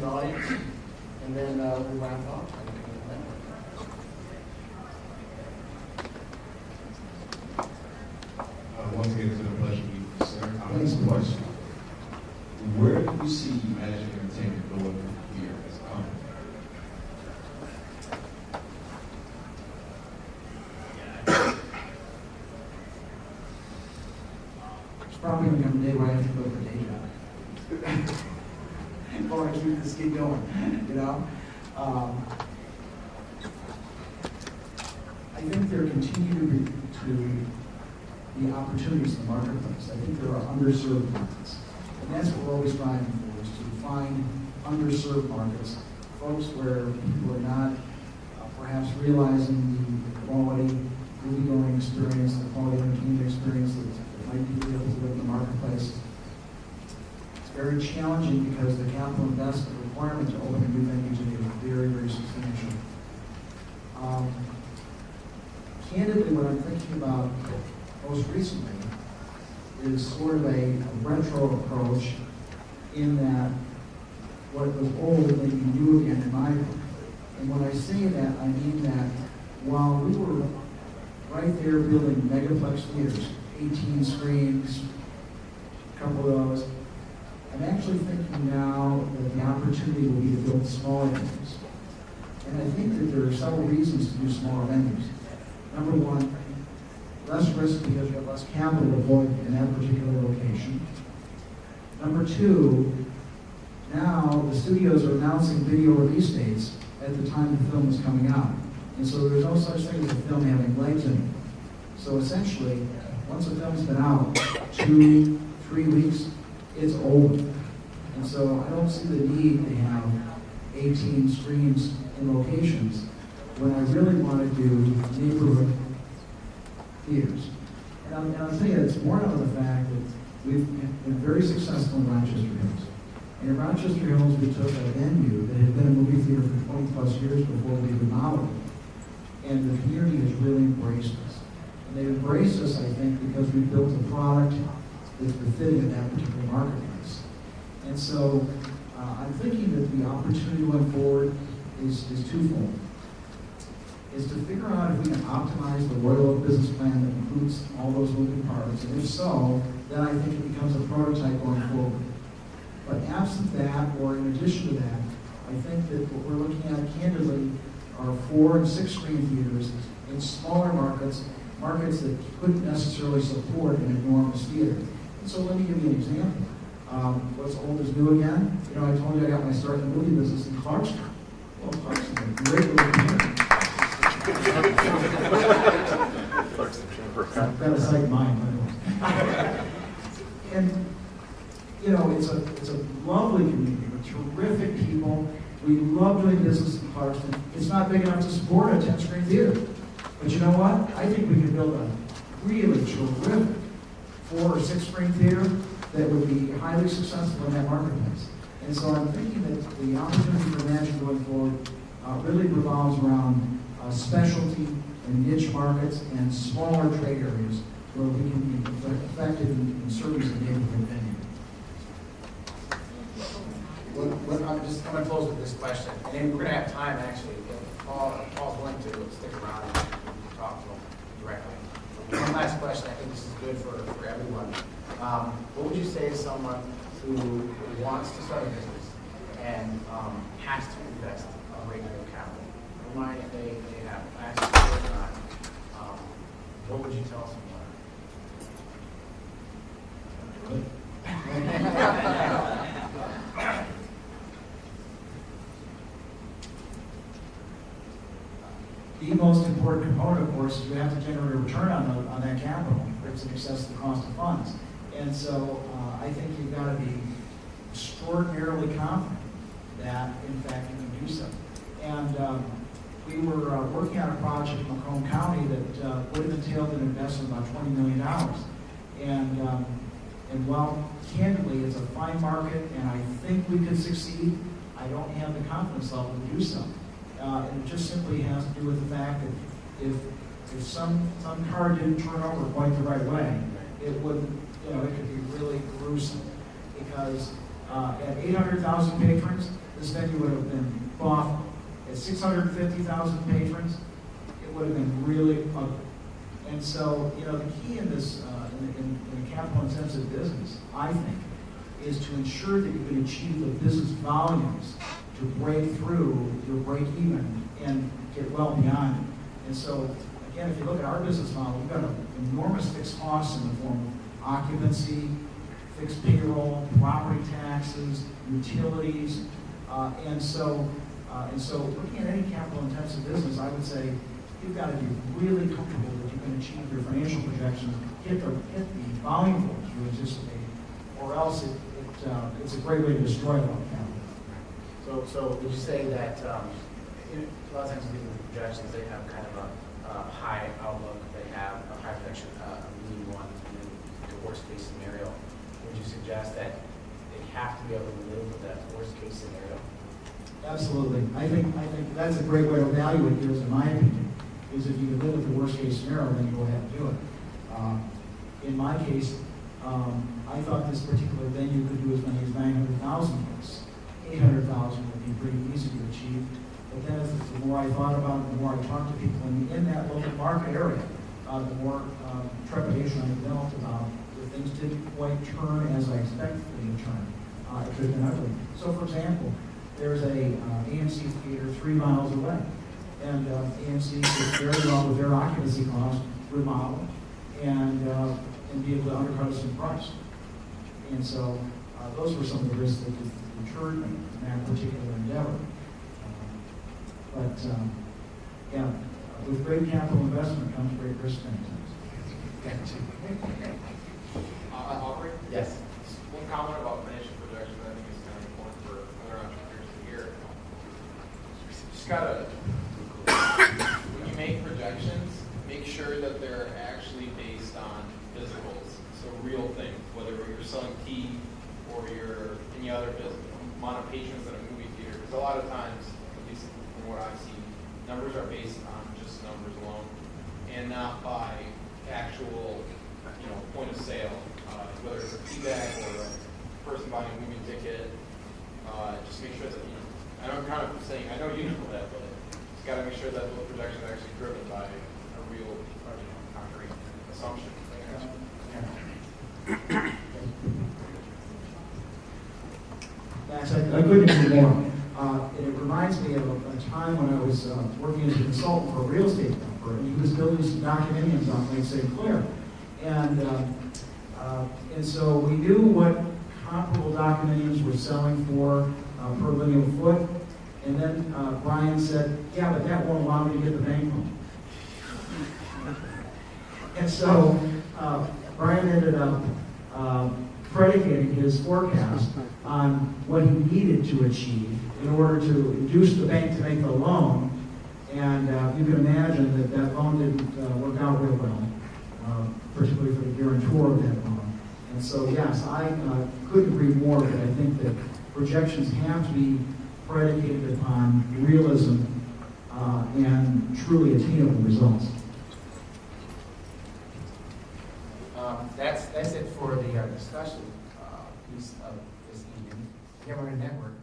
the audience, and then we'll wrap up. Once again, it's been a pleasure meeting you, sir. Next question. Where do you see Magic Entertainment going from here as a company? It's probably going to come a day where I have to go for a day job. Or I keep this kid going, you know? I think there continue to be opportunities in the marketplace. I think there are underserved markets. And that's what we're always striving for, is to find underserved markets, folks where people are not perhaps realizing the quality movie-going experience, the quality entertainment experience that might be able to live in the marketplace. It's very challenging because the capital investment requirement to open a new venue today is very, very substantial. Candidly, what I'm thinking about most recently is sort of a retro approach in that what was old may be new again in my book. And when I say that, I mean that while we were right there building megaplex theaters, 18 screens, a couple of those, I'm actually thinking now that the opportunity will be to build smaller venues. And I think that there are several reasons to do smaller venues. Number one, less risk because you have less capital deployed in that particular location. Number two, now the studios are announcing video release dates at the time the film is coming out. And so there's no such thing as a film having legs in it. So essentially, once a film's been out 2-3 weeks, it's over. And so I don't see the need to have 18 screens in locations when I really want to do neighborhood theaters. And I'll tell you, it's born out of the fact that we've been very successful in Rochester Hills. And in Rochester Hills, we took a venue that had been a movie theater for 20 plus years before we remodeled it. And the community has really embraced us. And they've embraced us, I think, because we built a product that's befitting in that particular marketplace. And so I'm thinking that the opportunity going forward is twofold. Is to figure out if we can optimize the Royal Oak business plan that includes all those moving parts. And if so, then I think it becomes a prototype going forward. But absent that, or in addition to that, I think that what we're looking at candidly are 4- and 6-screen theaters in smaller markets that couldn't necessarily support an enormous theater. And so let me give you an example. What's old is new again. You know, I told you I got my start in the movie business in Clarkston. Well, Clarkston's a great little theater. That was like mine. And you know, it's a lovely community with terrific people. We love doing business in Clarkston. It's not big enough to support a 10-screen theater, but you know what? I think we can build a really terrific 4- or 6-screen theater that would be highly successful in that marketplace. And so I'm thinking that the opportunity for Magic going forward really revolves around specialty and niche markets and smaller trade areas where we can be effective in service of neighborhood venue. I'm just going to close with this question. And then we're going to have time, actually, if Paul's willing to stick around and talk to him directly. One last question. I think this is good for everyone. What would you say to someone who wants to start a business and has to invest a great deal of capital? Don't mind if they have access to it or not. What would you tell someone? The most important component, of course, is you have to generate a return on that capital if it's in excess of the cost of funds. And so I think you've got to be extraordinarily confident that, in fact, you can do so. And we were working on a project in Macomb County that would have entailed an investment of about $20 million. And while, candidly, it's a fine market and I think we could succeed, I don't have the confidence level to do so. And it just simply has to do with the fact that if some car didn't turn over quite the right way, it would, it could be really gruesome. Because at 800,000 patrons, this venue would have been bought at 650,000 patrons. It would have been really ugly. And so, you know, the key in this, in a capital-intensive business, I think, is to ensure that you can achieve the business volumes to break through your break-even and get well beyond it. And so, again, if you look at our business model, we've got an enormous fixed costs in the form of occupancy, fixed payroll, property taxes, utilities, and so looking at any capital-intensive business, I would say you've got to be really comfortable that you can achieve your financial projections, hit the volume goals you anticipate, or else it's a great way to destroy a lot of capital. So would you say that a lot of times people with projections, they have kind of a high outlook, they have a high projection, a mean one, and then the worst case scenario. Would you suggest that they have to be able to live with that worst case scenario? Absolutely. I think that's a great way to evaluate deals, in my opinion, is if you can live with the worst case scenario, then you go ahead and do it. In my case, I thought this particular venue could do as many as 900,000 bucks. 800,000 would be pretty easy to achieve. But then the more I thought about it, the more I talked to people in that local market area, the more trepidation I developed about if things didn't quite turn as I expected them to turn. It could have been ugly. So, for example, there's a AMC theater 3 miles away. And AMC did very well with their occupancy costs, remodel, and be able to undercut us in price. And so those were some of the risks that deterred me in that particular endeavor. Yeah, with great capital investment comes great risk management. Aubrey? Yes. One comment about financial projections I think is kind of important for other entrepreneurs to hear. You just gotta, when you make projections, make sure that they're actually based on physicals, so real things, whether you're selling tea or you're any other business, amount of patrons at a movie theater. Because a lot of times, at least from what I've seen, numbers are based on just numbers alone and not by actual, point of sale, whether it's a feedback or a person buying a movie ticket. Just make sure that, and I'm kind of saying, I know you know that, but just got to make sure that those projections are actually driven by a real, concrete assumption. Max, I couldn't agree more. It reminds me of a time when I was working as a consultant for a real estate developer, and he was building some condominiums on Lake St. Clair. And so we knew what comparable condominiums were selling for per linear foot. And then Brian said, yeah, but that won't allow me to get the bank loan. And so Brian ended up predicating his forecast on what he needed to achieve in order to induce the bank to make the loan. And you can imagine that that loan didn't work out real well, particularly for the guarantor of that loan. And so, yes, I couldn't agree more that I think that projections have to be predicated upon realism and truly attainable results. That's it for the discussion piece of this evening. Hammer Network.